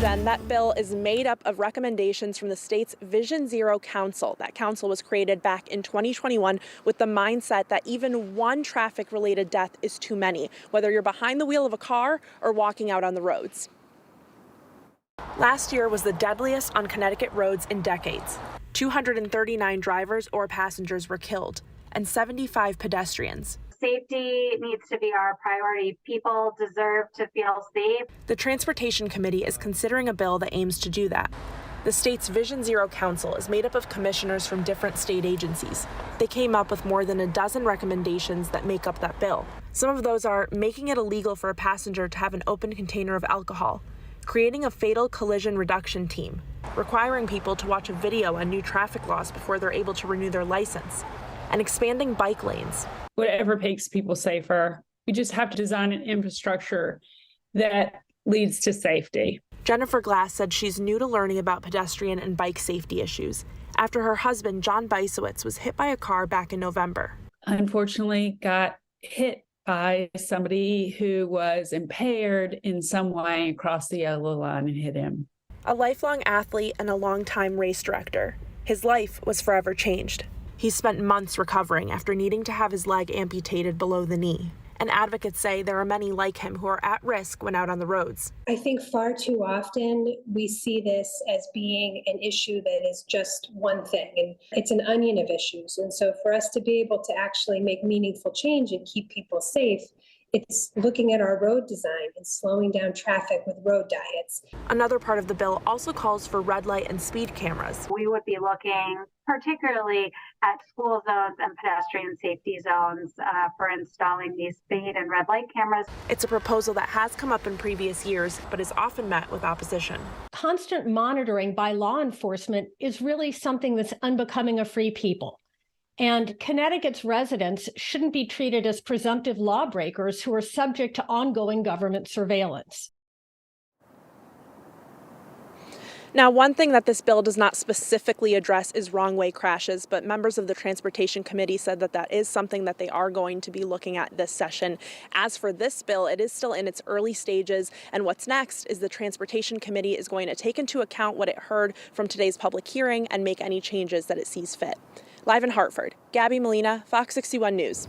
Jen, that bill is made up of recommendations from the state's Vision Zero Council. That council was created back in 2021 with the mindset that even one traffic-related death is too many, whether you're behind the wheel of a car or walking out on the roads. Last year was the deadliest on Connecticut roads in decades. 239 drivers or passengers were killed, and 75 pedestrians. Safety needs to be our priority. People deserve to feel safe. The Transportation Committee is considering a bill that aims to do that. The state's Vision Zero Council is made up of commissioners from different state agencies. They came up with more than a dozen recommendations that make up that bill. Some of those are making it illegal for a passenger to have an open container of alcohol, creating a fatal collision reduction team, requiring people to watch a video on new traffic laws before they're able to renew their license, and expanding bike lanes. Whatever makes people safer. We just have to design an infrastructure that leads to safety. Jennifer Glass said she's new to learning about pedestrian and bike safety issues after her husband, John Beisowitz, was hit by a car back in November. Unfortunately, got hit by somebody who was impaired in some way across the yellow line and hit him. A lifelong athlete and a longtime race director, his life was forever changed. He spent months recovering after needing to have his leg amputated below the knee. And advocates say there are many like him who are at risk when out on the roads. I think far too often we see this as being an issue that is just one thing, and it's an onion of issues. And so for us to be able to actually make meaningful change and keep people safe, it's looking at our road design and slowing down traffic with road diets. Another part of the bill also calls for red light and speed cameras. We would be looking particularly at school zones and pedestrian safety zones for installing these speed and red light cameras. It's a proposal that has come up in previous years, but is often met with opposition. Constant monitoring by law enforcement is really something that's unbecoming of free people. And Connecticut's residents shouldn't be treated as presumptive lawbreakers who are subject to ongoing government surveillance. Now, one thing that this bill does not specifically address is wrong-way crashes, but members of the Transportation Committee said that that is something that they are going to be looking at this session. As for this bill, it is still in its early stages, and what's next is the Transportation Committee is going to take into account what it heard from today's public hearing and make any changes that it sees fit. Live in Hartford, Gabby Molina, Fox 61 News.